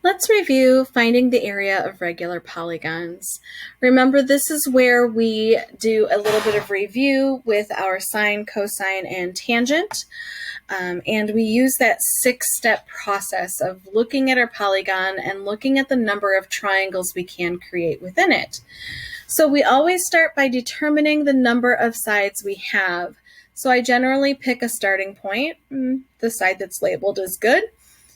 Let's review finding the area of regular polygons. Remember, this is where we do a little bit of review with our sine, cosine, and tangent. And we use that 6-step process of looking at our polygon and looking at the number of triangles we can create within it. So we always start by determining the number of sides we have. So I generally pick a starting point. The side that's labeled is good.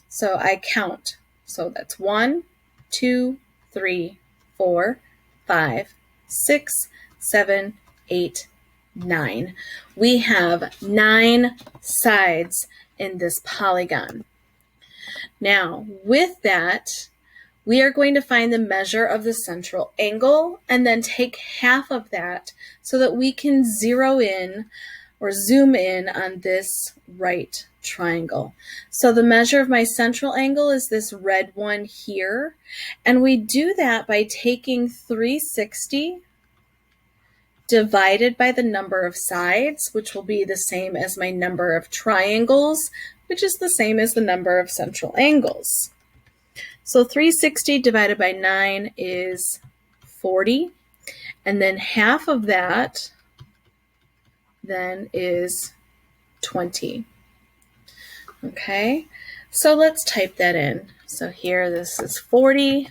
So I count. So that's 1, 2, 3, 4, 5, 6, 7, 8, 9. We have 9 sides in this polygon. Now, with that, we are going to find the measure of the central angle and then take half of that so that we can zero in or zoom in on this right triangle. So the measure of my central angle is this red one here, and we do that by taking 360 divided by the number of sides, which will be the same as my number of triangles, which is the same as the number of central angles. So 360 divided by 9 is 40, and then half of that then is 20. Okay, so let's type that in. So here this is 40,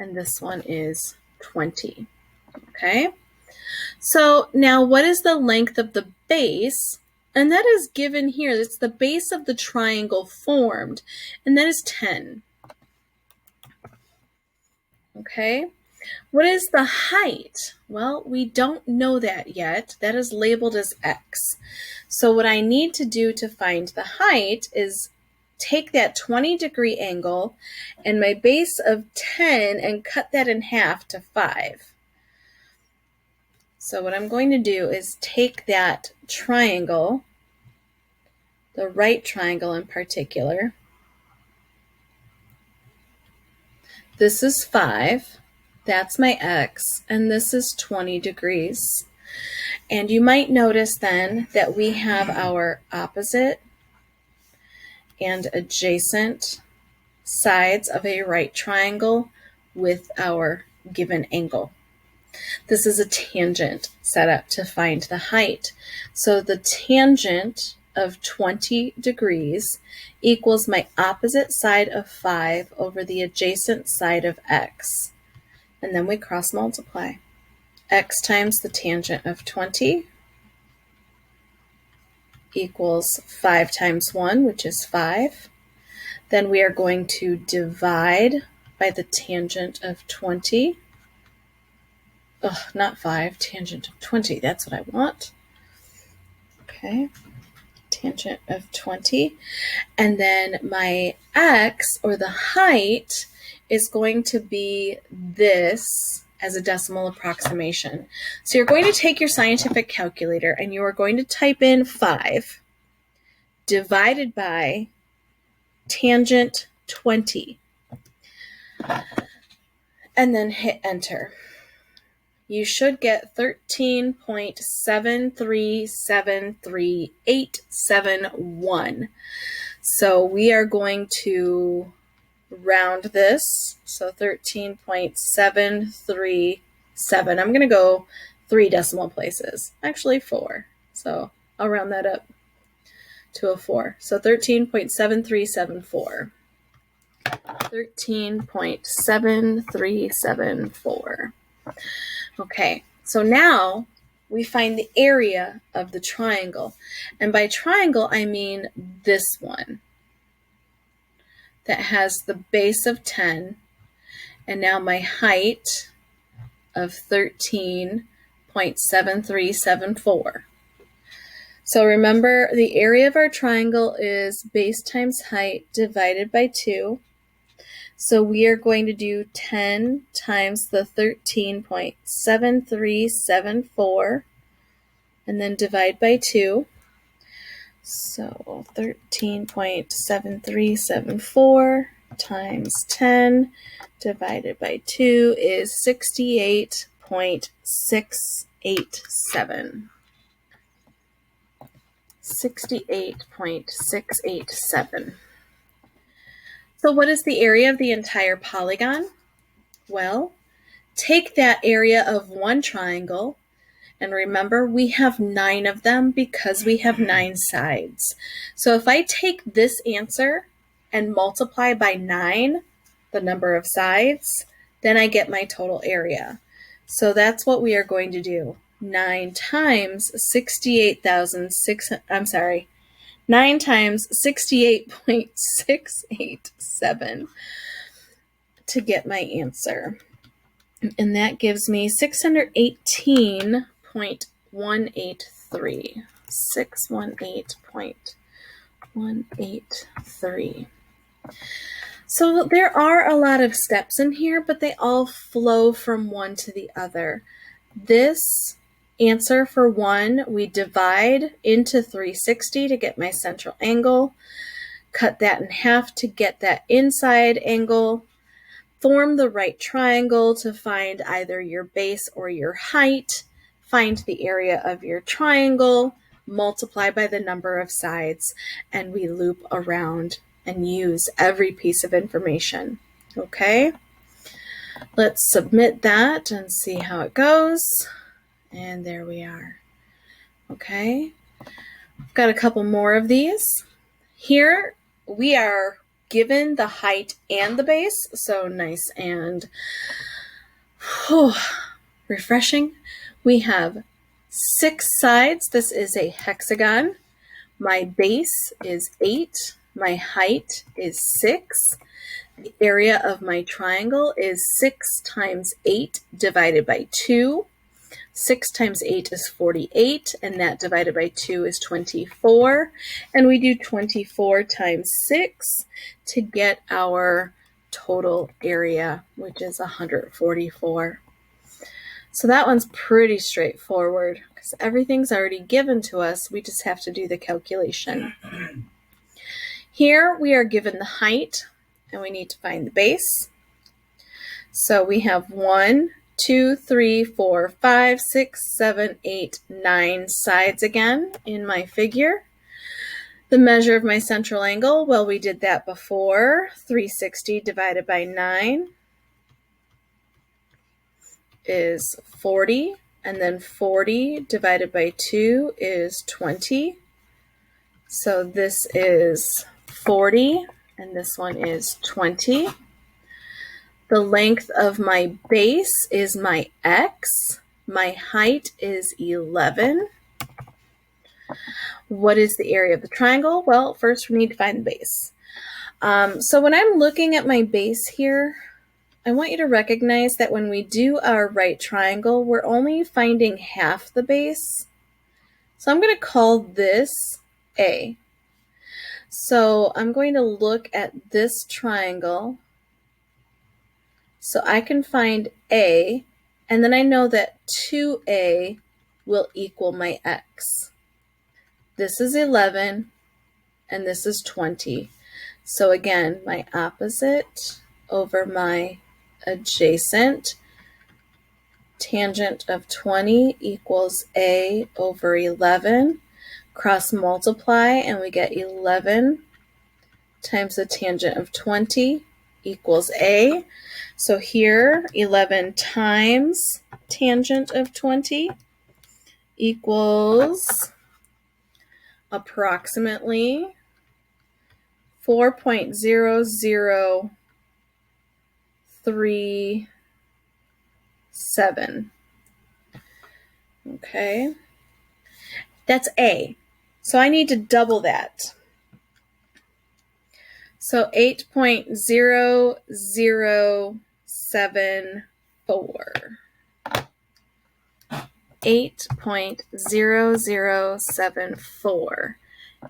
and this one is 20. Okay, so now what is the length of the base? And that is given here. It's the base of the triangle formed, and that is 10. Okay, what is the height? Well, we don't know that yet. That is labeled as x. So what I need to do to find the height is take that 20-degree angle and my base of 10 and cut that in half to 5. So what I'm going to do is take that triangle, the right triangle in particular. This is 5. That's my x, and this is 20 degrees. And you might notice then that we have our opposite and adjacent sides of a right triangle with our given angle. This is a tangent set up to find the height. So the tangent of 20 degrees equals my opposite side of 5 over the adjacent side of x. And then we cross multiply. X times the tangent of 20 equals 5 times 1, which is 5. Then we are going to divide by the tangent of 20. Not 5, tangent of 20. That's what I want. Okay, tangent of 20. And then my x, or the height, is going to be this as a decimal approximation. So you're going to take your scientific calculator and you are going to type in 5 divided by tangent 20 and then hit enter. You should get 13.7373871. So we are going to round this, so 13.737. I'm going to go 3 decimal places, actually 4. So I'll round that up to a 4. So 13.7374. 13.7374. Okay, so now we find the area of the triangle. And by triangle, I mean this one that has the base of 10 and now my height of 13.7374. So remember, the area of our triangle is base times height divided by 2. So we are going to do 10 times the 13.7374 and then divide by 2. So 13.7374 times 10 divided by 2 is 68.687. 68.687. So what is the area of the entire polygon? Well, take that area of one triangle, and remember we have 9 of them because we have 9 sides. So if I take this answer and multiply by 9, the number of sides, then I get my total area. So that's what we are going to do. 9 times 68.687 to get my answer. And that gives me 618.183. 618.183. So there are a lot of steps in here, but they all flow from one to the other. This answer for 1, we divide into 360 to get my central angle, cut that in half to get that inside angle, form the right triangle to find either your base or your height, find the area of your triangle, multiply by the number of sides, and we loop around and use every piece of information. Okay, let's submit that and see how it goes. And there we are. Okay, I've got a couple more of these. Here we are given the height and the base, so nice and refreshing. We have 6 sides. This is a hexagon. My base is 8. My height is 6. The area of my triangle is 6 times 8 divided by 2. 6 times 8 is 48, and that divided by 2 is 24. And we do 24 times 6 to get our total area, which is 144. So that one's pretty straightforward because everything's already given to us. We just have to do the calculation. Here we are given the height, and we need to find the base. So we have 1, 2, 3, 4, 5, 6, 7, 8, 9 sides again in my figure. The measure of my central angle, well, we did that before. 360 divided by 9 is 40, and then 40 divided by 2 is 20. So this is 40, and this one is 20. The length of my base is my x. My height is 11. What is the area of the triangle? Well, first we need to find the base. So when I'm looking at my base here, I want you to recognize that when we do our right triangle, we're only finding half the base. So I'm going to call this A. So I'm going to look at this triangle. So I can find A, and then I know that 2A will equal my x. This is 11, and this is 20. So again, my opposite over my adjacent. Tangent of 20 equals A over 11. Cross multiply, and we get 11 times the tangent of 20 equals A. So here, 11 times tangent of 20 equals approximately 4.0037. Okay, that's A. So I need to double that. So 8.0074. 8.0074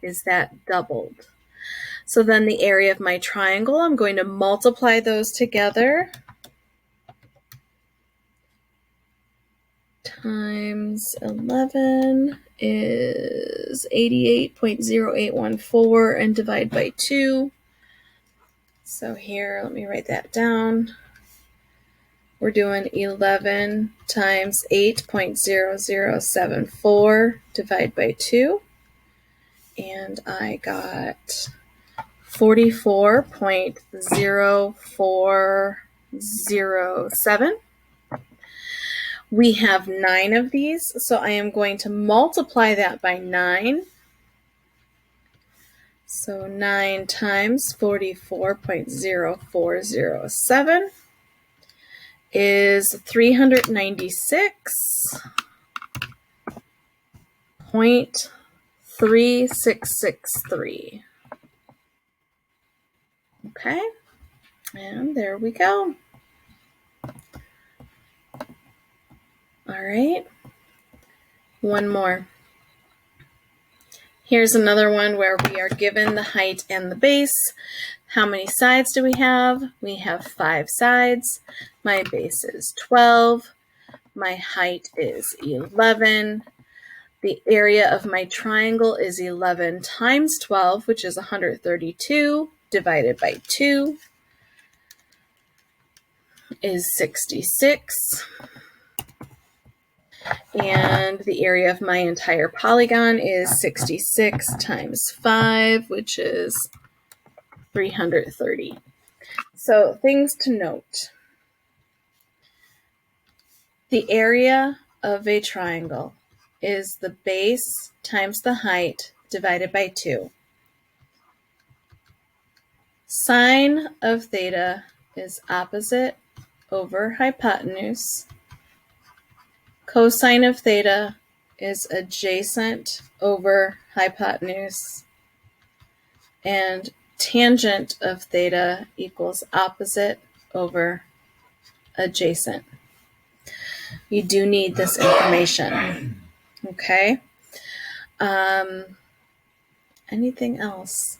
is that doubled. So then the area of my triangle, I'm going to multiply those together. Times 11 is 88.0814 and divide by 2. So here, let me write that down. We're doing 11 times 8.0074 divide by 2. And I got 44.0407. We have 9 of these, so I am going to multiply that by 9. So 9 times 44.0407 is 396.3663. Okay, and there we go. All right, one more. Here's another one where we are given the height and the base. How many sides do we have? We have 5 sides. My base is 12. My height is 11. The area of my triangle is 11 times 12, which is 132, divided by 2 is 66. And the area of my entire polygon is 66 times 5, which is 330. So things to note. The area of a triangle is the base times the height divided by 2. Sine of theta is opposite over hypotenuse. Cosine of theta is adjacent over hypotenuse. And tangent of theta equals opposite over adjacent. You do need this information. Okay. Anything else?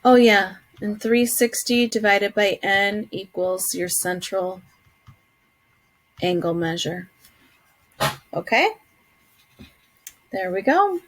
Oh yeah, and 360 divided by n equals your central angle measure. Okay, there we go.